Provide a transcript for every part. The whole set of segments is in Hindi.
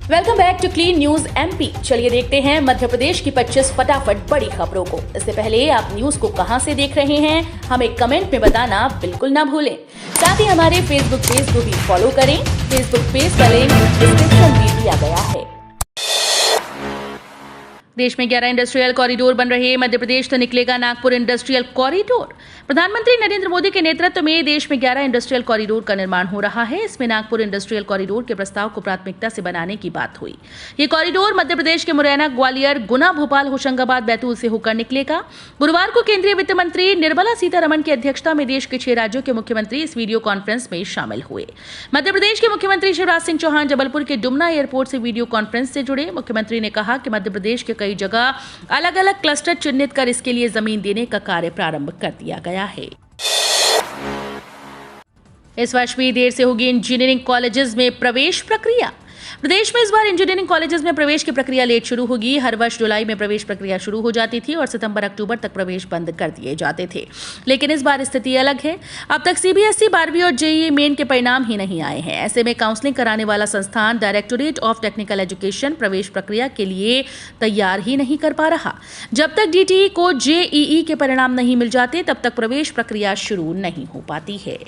Welcome back to clean news MP. चलिए देखते हैं मध्य प्रदेश की 25 फटाफट बड़ी खबरों को। इससे पहले आप न्यूज को कहां से देख रहे हैं, हमें कमेंट में बताना बिल्कुल ना भूलें। साथ ही हमारे फेसबुक पेज को भी फॉलो करें। फेसबुक पेज का लिंक डिस्क्रिप्शन में दिया गया है। देश में 11 इंडस्ट्रियल कॉरिडोर बन रहे, मध्य प्रदेश से निकलेगा नागपुर इंडस्ट्रियल कॉरिडोर। प्रधानमंत्री नरेंद्र मोदी के नेतृत्व में देश में 11 इंडस्ट्रियल कॉरिडोर का निर्माण हो रहा है। इसमें नागपुर इंडस्ट्रियल कॉरिडोर के प्रस्ताव को प्राथमिकता से बनाने की बात हुई। ये कॉरिडोर मध्य प्रदेश के मुरैना, ग्वालियर, गुना, भोपाल, होशंगाबाद, बैतूल से होकर निकलेगा। गुरुवार को केंद्रीय वित्त मंत्री निर्मला सीतारमण की अध्यक्षता में देश के 6 राज्यों के मुख्यमंत्री इस वीडियो कॉन्फ्रेंस में शामिल हुए। मध्य प्रदेश के मुख्यमंत्री शिवराज सिंह चौहान जबलपुर के डुमना एयरपोर्ट से वीडियो कॉन्फ्रेंस से जुड़े। मुख्यमंत्री ने कहा कि मध्य प्रदेश के कई जगह अलग अलग क्लस्टर चिन्हित कर इसके लिए जमीन देने का कार्य प्रारंभ कर दिया गया है। इस वर्ष भी देर से होगी इंजीनियरिंग कॉलेजेस में प्रवेश प्रक्रिया। प्रदेश में इस बार इंजीनियरिंग कॉलेजेस में प्रवेश की प्रक्रिया लेट शुरू होगी। हर वर्ष जुलाई में प्रवेश प्रक्रिया शुरू हो जाती थी और सितंबर अक्टूबर तक प्रवेश बंद कर दिए जाते थे, लेकिन इस बार स्थिति अलग है। अब तक सीबीएसई, 12वीं और जेईई मेन के परिणाम ही नहीं आए हैं। ऐसे में काउंसलिंग कराने वाला संस्थान डायरेक्टोरेट ऑफ टेक्निकल एजुकेशन प्रवेश प्रक्रिया के लिए तैयार ही नहीं कर पा रहा। जब तक डीटीई को जेईई के परिणाम नहीं मिल जाते, तब तक प्रवेश प्रक्रिया शुरू नहीं हो पाती है।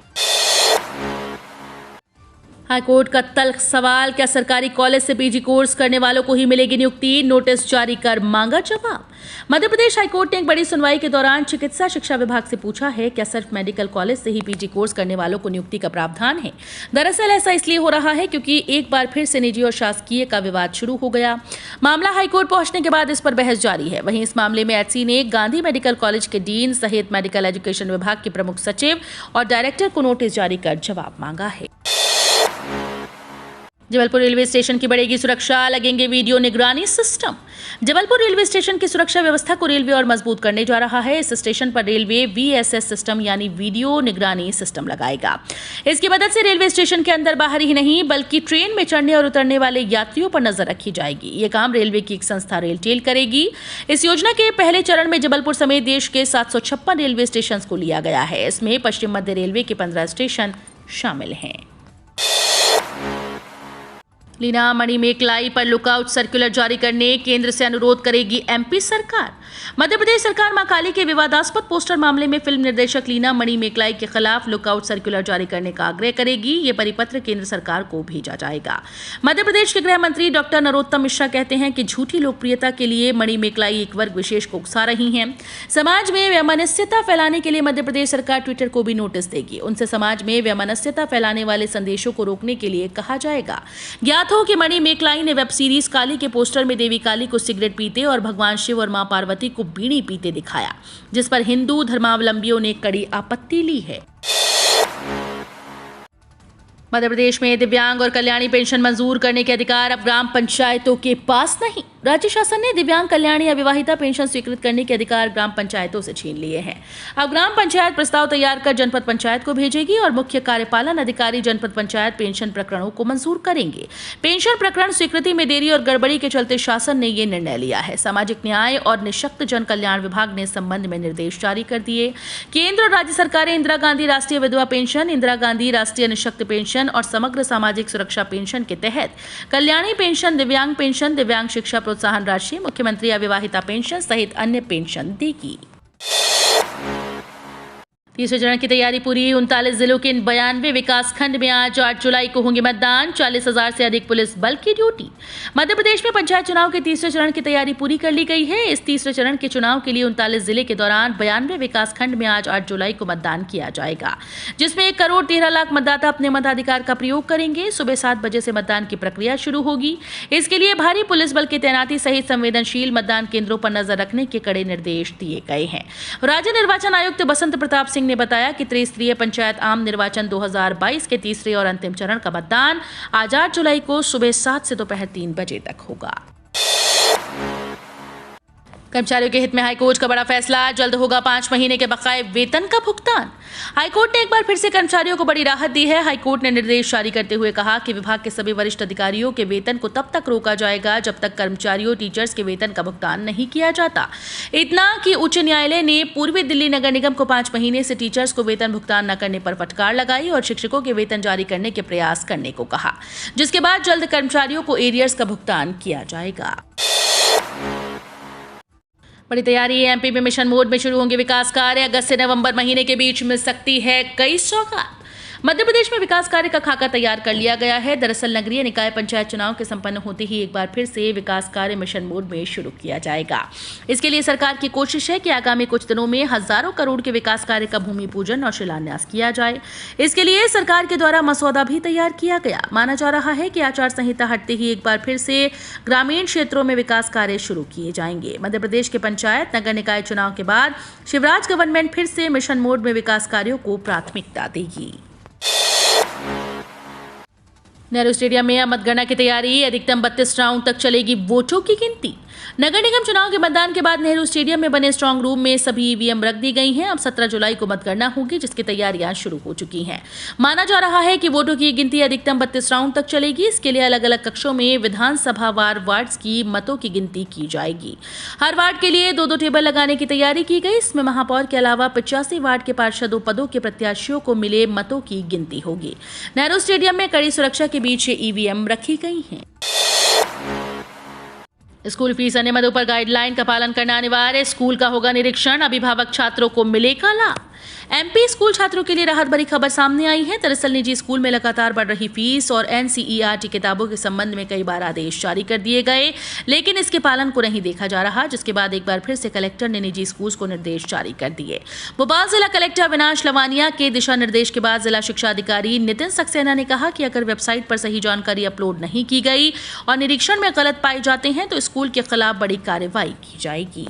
हाईकोर्ट का तल्ख सवाल, क्या सरकारी कॉलेज से पीजी कोर्स करने वालों को ही मिलेगी नियुक्ति? नोटिस जारी कर मांगा जवाब। मध्य प्रदेश हाईकोर्ट ने एक बड़ी सुनवाई के दौरान चिकित्सा शिक्षा विभाग से पूछा है, क्या सिर्फ मेडिकल कॉलेज से ही पीजी कोर्स करने वालों को नियुक्ति का प्रावधान है? दरअसल ऐसा इसलिए हो रहा है क्योंकि एक बार फिर से निजी और शासकीय का विवाद शुरू हो गया। मामला हाईकोर्ट पहुंचने के बाद इस पर बहस जारी है। वहीं इस मामले में एचसी ने गांधी मेडिकल कॉलेज के डीन सहित मेडिकल एजुकेशन विभाग के प्रमुख सचिव और डायरेक्टर को नोटिस जारी कर जवाब मांगा है। जबलपुर रेलवे स्टेशन की बढ़ेगी सुरक्षा, लगेंगे वीडियो निगरानी सिस्टम। जबलपुर रेलवे स्टेशन की सुरक्षा व्यवस्था को रेलवे और मजबूत करने जा रहा है। इस स्टेशन पर रेलवे वीएसएस सिस्टम यानी वीडियो निगरानी सिस्टम लगाएगा। इसकी मदद से रेलवे स्टेशन के अंदर बाहर ही नहीं बल्कि ट्रेन में चढ़ने और उतरने वाले यात्रियों पर नजर रखी जाएगी। ये काम रेलवे की एक संस्था रेलटेल करेगी। इस योजना के पहले चरण में जबलपुर समेत देश के 756 रेलवे स्टेशन को लिया गया है। इसमें पश्चिम मध्य रेलवे के 15 स्टेशन शामिल हैं। लीना मणिमेकलाई पर लुकआउट सर्कुलर जारी करने केंद्र से अनुरोध करेगी एमपी सरकार। मध्य प्रदेश सरकार मां काली के विवादास्पद पोस्टर मामले में फिल्म निर्देशक लीना मणिमेकलाई के खिलाफ लुकआउट सर्कुलर जारी करने का आग्रह करेगी। ये परिपत्र केंद्र सरकार को भेजा जाएगा। मध्य प्रदेश के गृह मंत्री डॉक्टर नरोत्तम मिश्रा कहते हैं कि झूठी लोकप्रियता के लिए मणिमेकलाई एक वर्ग विशेष को उकसा रही हैं। समाज में वैमनस्यता फैलाने के लिए मध्य प्रदेश सरकार ट्विटर को भी नोटिस देगी। उनसे समाज में वैमनस्यता फैलाने वाले संदेशों को रोकने के लिए कहा जाएगा। हो कि मणिमेकलाई ने वेब सीरीज काली के पोस्टर में देवी काली को सिगरेट पीते और भगवान शिव और मां पार्वती को बीड़ी पीते दिखाया, जिस पर हिंदू धर्मावलंबियों ने कड़ी आपत्ति ली है। मध्य प्रदेश में दिव्यांग और कल्याणी पेंशन मंजूर करने के अधिकार अब ग्राम पंचायतों के पास नहीं। राज्य शासन ने दिव्यांग, कल्याणी या विवाहिता पेंशन स्वीकृत करने के अधिकार ग्राम पंचायतों से छीन लिए हैं। अब ग्राम पंचायत प्रस्ताव तैयार कर जनपद पंचायत को भेजेगी और मुख्य कार्यपालन अधिकारी जनपद पंचायत पेंशन प्रकरणों को मंजूर करेंगे। पेंशन प्रकरण स्वीकृति में देरी और गड़बड़ी के चलते शासन ने ये निर्णय लिया है। सामाजिक न्याय और निःशक्त जन कल्याण विभाग ने इस संबंध में निर्देश जारी कर दिए। केंद्र और राज्य सरकारें इंदिरा गांधी राष्ट्रीय विधवा पेंशन, इंदिरा गांधी राष्ट्रीय निःशक्त पेंशन और समग्र सामाजिक सुरक्षा पेंशन के तहत कल्याणी पेंशन, दिव्यांग पेंशन, दिव्यांग शिक्षा प्रोत्साहन राशि, मुख्यमंत्री अविवाहिता पेंशन सहित अन्य पेंशन देगी। तीसरे चरण की तैयारी पूरी। 39 जिलों के 92 विकास खंड में आज 8 जुलाई को होंगे मतदान। 40,000 से अधिक पुलिस बल की ड्यूटी। मध्य प्रदेश में पंचायत चुनाव के तीसरे चरण की तैयारी पूरी कर ली गई है। इस तीसरे चरण के चुनाव के लिए 39 जिले के दौरान 92 विकास खंड में आज 8 जुलाई को मतदान किया जाएगा, जिसमें 1,13,00,000 मतदाता अपने मताधिकार का प्रयोग करेंगे। सुबह 7 बजे से मतदान की प्रक्रिया शुरू होगी। इसके लिए भारी पुलिस बल की तैनाती सहित संवेदनशील मतदान केंद्रों पर नजर रखने के कड़े निर्देश दिए गए हैं। राज्य निर्वाचन आयुक्त बसंत प्रताप सिंह ने बताया कि त्रिस्तरीय पंचायत आम निर्वाचन 2022 के तीसरे और अंतिम चरण का मतदान आज 8 जुलाई को सुबह 7 से दोपहर 3 बजे तक होगा। कर्मचारियों के हित में हाईकोर्ट का बड़ा फैसला, जल्द होगा 5 महीने के बकाए वेतन का भुगतान। हाईकोर्ट ने एक बार फिर से कर्मचारियों को बड़ी राहत दी है। हाईकोर्ट ने निर्देश जारी करते हुए कहा कि विभाग के सभी वरिष्ठ अधिकारियों के वेतन को तब तक रोका जाएगा जब तक कर्मचारियों टीचर्स के वेतन का भुगतान नहीं किया जाता। इतना कि उच्च न्यायालय ने पूर्वी दिल्ली नगर निगम को 5 महीने से टीचर्स को वेतन भुगतान न करने पर फटकार लगाई और शिक्षकों के वेतन जारी करने के प्रयास करने को कहा, जिसके बाद जल्द कर्मचारियों को एरियर्स का भुगतान किया जाएगा। बड़ी तैयारी है, एमपी में मिशन मोड में शुरू होंगे विकास कार्य। अगस्त से नवंबर महीने के बीच मिल सकती है कई सौगात। मध्य प्रदेश में विकास कार्य का खाका तैयार कर लिया गया है। दरअसल नगरीय निकाय पंचायत चुनाव के संपन्न होते ही एक बार फिर से विकास कार्य मिशन मोड में शुरू किया जाएगा। इसके लिए सरकार की कोशिश है कि आगामी कुछ दिनों में हजारों करोड़ के विकास कार्य का भूमि पूजन और शिलान्यास किया जाए। इसके लिए सरकार के द्वारा मसौदा भी तैयार किया गया। माना जा रहा है कि आचार संहिता हटते ही एक बार फिर से ग्रामीण क्षेत्रों में विकास कार्य शुरू किए जाएंगे। मध्य प्रदेश के पंचायत नगर निकाय चुनाव के बाद शिवराज गवर्नमेंट फिर से मिशन मोड में विकास कार्यों को प्राथमिकता देगी। नेहरू स्टेडियम में मतगणना की तैयारी, अधिकतम 32 राउंड तक चलेगी वोटों की गिनती। नगर निगम चुनाव के मतदान के बाद नेहरू स्टेडियम में बने स्ट्रांग रूम में सभी ईवीएम रख दी गई हैं। अब 17 जुलाई को मतगणना होगी, जिसकी तैयारियां शुरू हो चुकी हैं। माना जा रहा है कि वोटों की गिनती अधिकतम 32 राउंड तक चलेगी। इसके लिए अलग अलग कक्षों में विधानसभा वार वार्ड्स की मतों की गिनती की जाएगी। हर वार्ड के लिए 2-2 टेबल लगाने की तैयारी की गई। इसमें महापौर के अलावा 85 वार्ड के पार्षदों पदों के प्रत्याशियों को मिले मतों की गिनती होगी। नेहरू स्टेडियम में कड़ी सुरक्षा के बीच ईवीएम रखी गई हैं। स्कूल फीस अन्य मदों पर गाइडलाइन का पालन करना अनिवार्य। स्कूल का होगा निरीक्षण, अभिभावक छात्रों को मिलेगा लाभ। एमपी स्कूल छात्रों के लिए राहत भरी खबर सामने आई है। दरअसल निजी स्कूल में लगातार बढ़ रही फीस और एनसीईआरटी किताबों के संबंध में कई बार आदेश जारी कर दिए गए, लेकिन इसके पालन को नहीं देखा जा रहा, जिसके बाद एक बार फिर से कलेक्टर ने निजी स्कूल को निर्देश जारी कर दिए। भोपाल जिला कलेक्टर अविनाश लवानिया के दिशा निर्देश के बाद जिला शिक्षा अधिकारी नितिन सक्सेना ने कहा कि अगर वेबसाइट पर सही जानकारी अपलोड नहीं की गई और निरीक्षण में गलत पाए जाते हैं तो स्कूल के खिलाफ बड़ी कार्रवाई की जाएगी।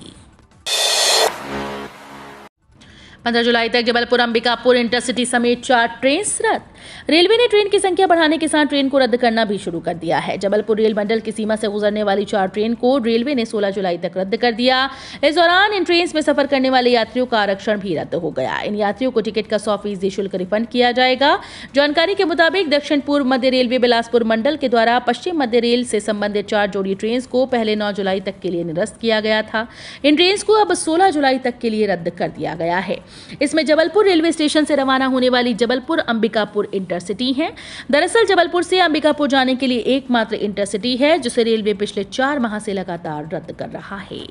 15 जुलाई तक जबलपुर अंबिकापुर इंटरसिटी समेत 4 ट्रेन रद्द। रेलवे ने ट्रेन की संख्या बढ़ाने के साथ ट्रेन को रद्द करना भी शुरू कर दिया है। जबलपुर रेल मंडल की सीमा से गुजरने वाली 4 ट्रेन को रेलवे ने 16 जुलाई तक रद्द कर दिया। इस दौरान इन ट्रेन में सफर करने वाले यात्रियों का आरक्षण भी रद्द हो गया। इन यात्रियों को टिकट का 100% शुल्क रिफंड किया जाएगा। जानकारी के मुताबिक दक्षिण पूर्व मध्य रेलवे बिलासपुर मंडल के द्वारा पश्चिम मध्य रेल से संबंधित 4 जोड़ी ट्रेन को पहले 9 जुलाई तक के लिए निरस्त किया गया था। इन ट्रेन को अब 16 जुलाई तक के लिए रद्द कर दिया गया है। इसमें जबलपुर रेलवे स्टेशन से रवाना होने वाली जबलपुर अंबिकापुर इंटरसिटी है। दरअसल जबलपुर से अंबिकापुर जाने के लिए एकमात्र इंटरसिटी है, जिसे रेलवे पिछले 4 माह से लगातार रद्द कर रहा है।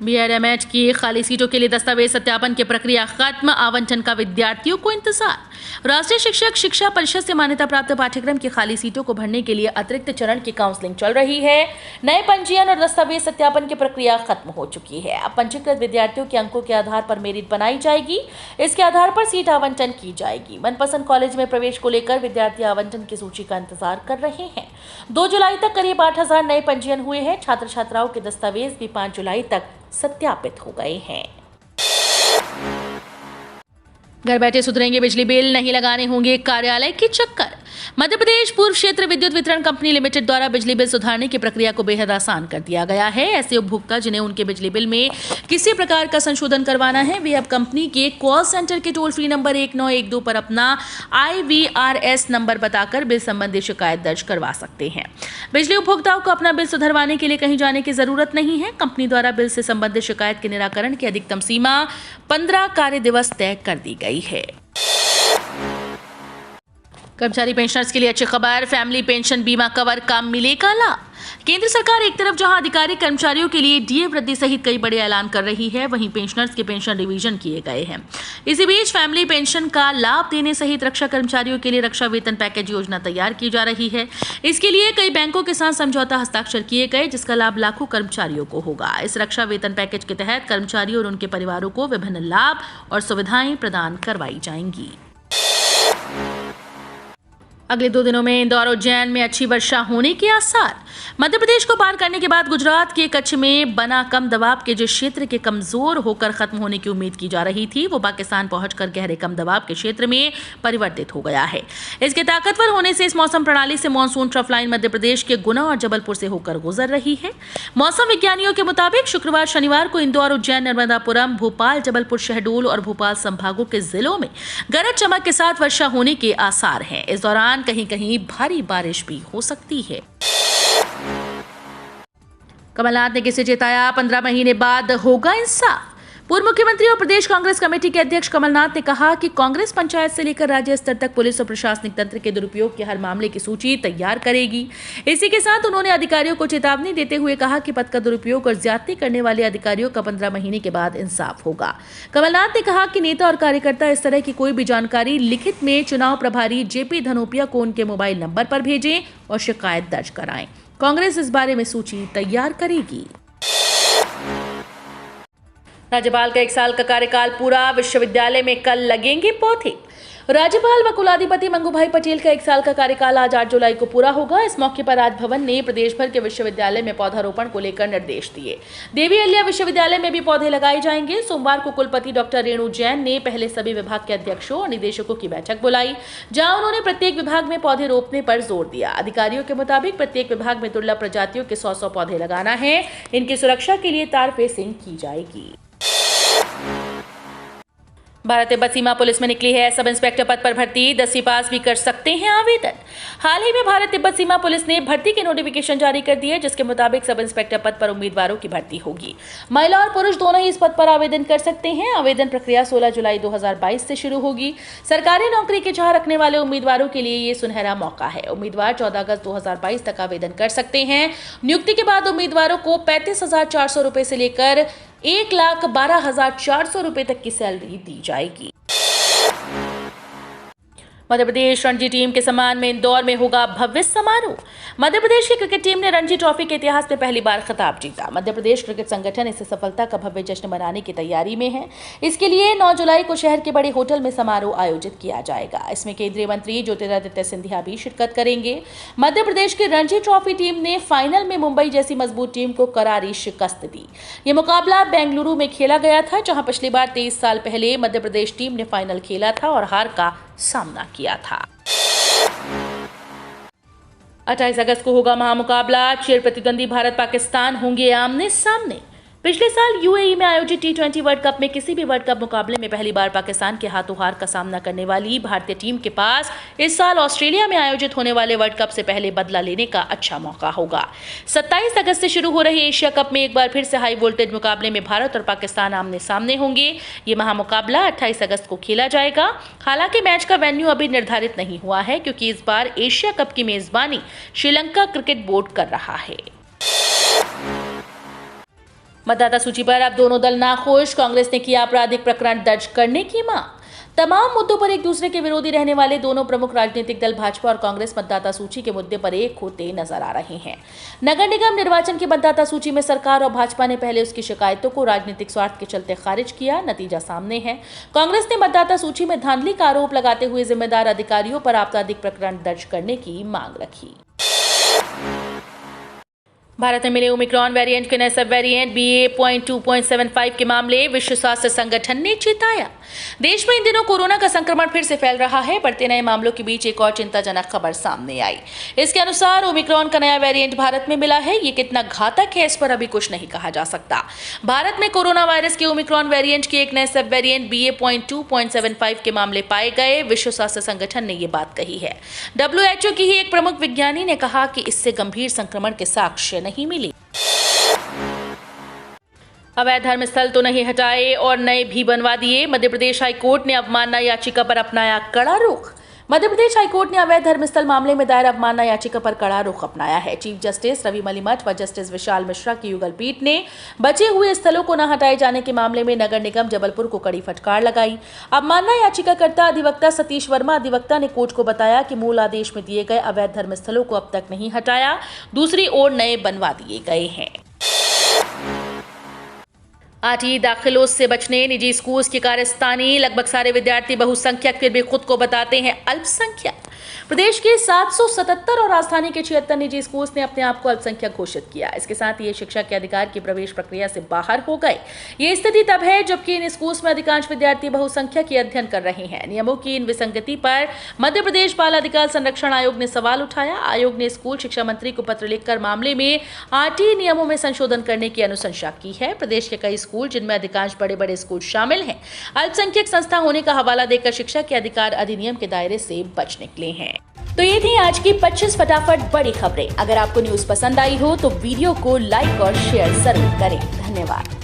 बीएड-एमएड की खाली सीटों के लिए दस्तावेज सत्यापन की प्रक्रिया खत्म, आवंटन का विद्यार्थियों को इंतजार। राष्ट्रीय शिक्षक शिक्षा परिषद से मान्यता प्राप्त पाठ्यक्रम की खाली सीटों को भरने के लिए अतिरिक्त चरण की काउंसलिंग चल रही है। नए पंजीयन और दस्तावेज सत्यापन की प्रक्रिया खत्म हो चुकी है। अब पंजीकृत विद्यार्थियों के अंकों के आधार पर मेरिट बनाई जाएगी। इसके आधार पर सीट आवंटन की जाएगी। मनपसंद कॉलेज में प्रवेश को लेकर विद्यार्थी आवंटन की सूची का इंतजार कर रहे हैं। 2 जुलाई तक करीब 8,000 नए पंजीयन हुए हैं। छात्र छात्राओं के दस्तावेज भी 5 जुलाई तक सत्यापित हो गए हैं। घर बैठे सुधरेंगे बिजली बिल, नहीं लगाने होंगे कार्यालय के चक्कर। मध्य प्रदेश पूर्व क्षेत्र विद्युत वितरण कंपनी लिमिटेड द्वारा बिजली बिल सुधारने की प्रक्रिया को बेहद आसान कर दिया गया है। ऐसे उपभोक्ता जिन्हें उनके बिजली बिल में किसी प्रकार का संशोधन करवाना है, वे अब कंपनी के कॉल सेंटर के टोल फ्री नंबर 1912 पर अपना IVRS नंबर बताकर बिल संबंधी शिकायत दर्ज करवा सकते हैं। बिजली उपभोक्ताओं को अपना बिल सुधरवाने के लिए कहीं जाने की जरूरत नहीं है। कंपनी द्वारा बिल से संबंधित शिकायत के निराकरण की अधिकतम सीमा 15 कार्य दिवस तय कर दी गई है। कर्मचारी पेंशनर्स के लिए अच्छी खबर, फैमिली पेंशन बीमा कवर का मिलेगा लाभ। केंद्र सरकार एक तरफ जहां अधिकारी कर्मचारियों के लिए डीए वृद्धि सहित कई बड़े ऐलान कर रही है, वहीं पेंशनर्स के पेंशन रिवीजन किए गए हैं। इसी बीच फैमिली पेंशन का लाभ देने सहित रक्षा कर्मचारियों के लिए रक्षा वेतन पैकेज योजना तैयार की जा रही है। इसके लिए कई बैंकों के साथ समझौता हस्ताक्षर किए गए, जिसका लाभ लाखों कर्मचारियों को होगा। इस रक्षा वेतन पैकेज के तहत कर्मचारियों और उनके परिवारों को विभिन्न लाभ और सुविधाएं प्रदान करवाई जाएंगी। अगले 2 दिनों में इंदौर और उज्जैन में अच्छी वर्षा होने के आसार। मध्य प्रदेश को पार करने के बाद गुजरात के कच्छ में बना कम दबाव के जिस क्षेत्र के कमजोर होकर खत्म होने की उम्मीद की जा रही थी, वो पाकिस्तान पहुंचकर गहरे कम दबाव के क्षेत्र में परिवर्तित हो गया है। इसके ताकतवर होने से इस मौसम प्रणाली से monsoon trough line Madhya Pradesh के गुना और जबलपुर से होकर गुजर रही है। मौसम विज्ञानियों के मुताबिक शुक्रवार शनिवार को इंदौर, उज्जैन, नर्मदापुरम, भोपाल, जबलपुर, शहडोल और भोपाल संभागों के जिलों में गरज चमक के साथ वर्षा होने के आसार हैं। इस दौरान कहीं कहीं भारी बारिश भी हो सकती है। कमलनाथ ने किसे चेताया, 15 महीने बाद होगा इंसाफ। पूर्व मुख्यमंत्री और प्रदेश कांग्रेस कमेटी के अध्यक्ष कमलनाथ ने कहा कि कांग्रेस पंचायत से लेकर राज्य स्तर तक पुलिस और प्रशासनिक तंत्र के दुरुपयोग के हर मामले की सूची तैयार करेगी। इसी के साथ उन्होंने अधिकारियों को चेतावनी देते हुए कहा कि पद का दुरुपयोग और ज्यादती करने वाले अधिकारियों का 15 महीने के बाद इंसाफ होगा। कमलनाथ ने कहा कि नेता और कार्यकर्ता इस तरह की कोई भी जानकारी लिखित में चुनाव प्रभारी जेपी धनोपिया को उनके मोबाइल नंबर पर भेजें और शिकायत दर्ज कराएं। कांग्रेस इस बारे में सूची तैयार करेगी। राज्यपाल का 1 साल का कार्यकाल पूरा, विश्वविद्यालय में कल लगेंगे पौधे। राज्यपाल व कुलाधिपति मंगूभाई पटेल का 1 साल का कार्यकाल आज 8 जुलाई को पूरा होगा। इस मौके पर राजभवन ने प्रदेश भर के विश्वविद्यालय में पौधारोपण को लेकर निर्देश दिए। देवी अहिल्या विश्वविद्यालय में भी पौधे लगाए जाएंगे। सोमवार को कुलपति डॉक्टर रेणु जैन ने पहले सभी विभाग के अध्यक्षों और निदेशकों की बैठक बुलाई, जहां उन्होंने प्रत्येक विभाग में पौधे रोपने पर जोर दिया। अधिकारियों के मुताबिक प्रत्येक विभाग में दुर्लभ प्रजातियों के 100 पौधे लगाना है। इनकी सुरक्षा के लिए तार फेंसिंग की जाएगी। भारत तिब्बत सीमा पुलिस में निकली है सब इंस्पेक्टर पद पर भर्ती, 10वीं पास भी कर सकते हैं आवेदन। हाल ही में भारत तिब्बत सीमा पुलिस ने भर्ती के नोटिफिकेशन जारी कर दिए, जिसके मुताबिक सब इंस्पेक्टर पद पर उम्मीदवारों की भर्ती होगी। महिला और पुरुष दोनों ही इस पद पर आवेदन कर सकते हैं। आवेदन प्रक्रिया 16 जुलाई 2022 से शुरू होगी। सरकारी नौकरी की चाह रखने वाले उम्मीदवारों के लिए ये सुनहरा मौका है। उम्मीदवार 14 अगस्त 2022 तक आवेदन कर सकते हैं। नियुक्ति के बाद उम्मीदवारों को 35,400 रुपए से लेकर 1,12,400 रुपए तक की सैलरी दी जाएगी। मध्य प्रदेश रणजी टीम के सम्मान में इंदौर में होगा भव्य समारोह। मध्य प्रदेश की क्रिकेट टीम ने रणजी ट्रॉफी के इतिहास में पहली बार खिताब जीता। मध्य प्रदेश क्रिकेट संगठन इस सफलता का भव्य जश्न मनाने की तैयारी में है। इसके लिए 9 जुलाई को शहर के बड़े होटल में समारोह आयोजित किया जाएगा। इसमें केंद्रीय मंत्री ज्योतिरादित्य सिंधिया भी शिरकत करेंगे। मध्य प्रदेश की रणजी ट्रॉफी टीम ने फाइनल में मुंबई जैसी मजबूत टीम को करारी शिकस्त दी। ये मुकाबला बेंगलुरु में खेला गया था, जहां पिछली बार 23 साल पहले मध्य प्रदेश टीम ने फाइनल खेला था और हार का सामना किया था। 28 अगस्त को होगा महामुकाबला। चिर प्रतिद्वंदी भारत पाकिस्तान होंगे आमने सामने। पिछले साल यूएई में आयोजित T20 वर्ल्ड कप में किसी भी वर्ल्ड कप मुकाबले में पहली बार पाकिस्तान के हाथों हार का सामना करने वाली भारतीय टीम के पास इस साल ऑस्ट्रेलिया में आयोजित होने वाले वर्ल्ड कप से पहले बदला लेने का अच्छा मौका होगा। 27 अगस्त से शुरू हो रहे एशिया कप में एक बार फिर से हाई वोल्टेज मुकाबले में भारत और पाकिस्तान आमने सामने होंगे। ये महामुकाबला 28 अगस्त को खेला जाएगा। हालांकि मैच का वेन्यू अभी निर्धारित नहीं हुआ है, क्योंकि इस बार एशिया कप की मेजबानी श्रीलंका क्रिकेट बोर्ड कर रहा है। मतदाता सूची पर अब दोनों दल नाखुश। कांग्रेस ने किया आपराधिक प्रकरण दर्ज करने की मांग। तमाम मुद्दों पर एक दूसरे के विरोधी रहने वाले दोनों प्रमुख राजनीतिक दल भाजपा और कांग्रेस मतदाता सूची के मुद्दे पर एक होते नजर आ रहे हैं। नगर निगम निर्वाचन की मतदाता सूची में सरकार और भाजपा ने पहले उसकी शिकायतों को राजनीतिक स्वार्थ के चलते खारिज किया। नतीजा सामने है। कांग्रेस ने मतदाता सूची में धांधली का आरोप लगाते हुए जिम्मेदार अधिकारियों पर आपराधिक प्रकरण दर्ज करने की मांग रखी। भारत में मिले ओमिक्रॉन वेरिएंट के नए सब वेरिएंट BA.2.75 के मामले विश्व स्वास्थ्य संगठन ने चेताया। देश में इन दिनों कोरोना का संक्रमण फिर से फैल रहा है। बढ़ते नए मामलों के बीच एक और चिंताजनक खबर सामने आई। इसके अनुसार ओमिक्रॉन का नया वेरिएंट भारत में मिला है। ये कितना घातक है, इस पर अभी कुछ नहीं कहा जा सकता। भारत में कोरोना वायरस के ओमिक्रॉन वेरिएंट के एक नए सब वेरिएंट BA.2.75 के मामले पाए गए। विश्व स्वास्थ्य संगठन ने ये बात कही है। WHO की ही एक प्रमुख विज्ञानी ने कहा कि इससे गंभीर संक्रमण के साक्ष्य नहीं मिले। अवैध धर्मस्थल तो नहीं हटाए और नए भी बनवा दिए। मध्य प्रदेश हाईकोर्ट ने अवमानना याचिका पर अपनाया कड़ा रुख। मध्य प्रदेश हाईकोर्ट ने अवैध धर्मस्थल मामले में दायर अवमानना याचिका पर कड़ा रुख अपनाया है। चीफ जस्टिस रवि मलिमठ व जस्टिस विशाल मिश्रा की युगल पीठ ने बचे हुए स्थलों को न हटाए जाने के मामले में नगर निगम जबलपुर को कड़ी फटकार लगाई। अवमानना याचिकाकर्ता अधिवक्ता सतीश वर्मा अधिवक्ता ने कोर्ट को बताया कि मूल आदेश में दिए गए अवैध धर्मस्थलों को अब तक नहीं हटाया, दूसरी ओर नए बनवा दिए गए हैं। 8वीं दाखिलों से बचने निजी स्कूल्स की कारस्तानी। लगभग सारे विद्यार्थी बहुसंख्यक फिर भी खुद को बताते हैं अल्पसंख्यक। प्रदेश के 777 और राजधानी के 76 निजी स्कूल ने अपने आप को अल्पसंख्यक घोषित किया। इसके साथ ये शिक्षा के अधिकार की प्रवेश प्रक्रिया से बाहर हो गए। ये स्थिति तब है जबकि इन स्कूल्स में अधिकांश विद्यार्थी बहुसंख्यक की अध्ययन कर रहे हैं। नियमों की इन विसंगति पर मध्य प्रदेश बाल अधिकार संरक्षण आयोग ने सवाल उठाया। आयोग ने स्कूल शिक्षा मंत्री को पत्र लिखकर मामले में आरटीई नियमों में संशोधन करने की अनुशंसा की है। प्रदेश के कई स्कूल, जिनमें अधिकांश बड़े स्कूल शामिल हैं, अल्पसंख्यक संस्था होने का हवाला देकर शिक्षा के अधिकार अधिनियम के दायरे से बच निकले हैं। तो ये थी आज की 25 फटाफट बड़ी खबरें। अगर आपको न्यूज़ पसंद आई हो तो वीडियो को लाइक और शेयर जरूर करें। धन्यवाद।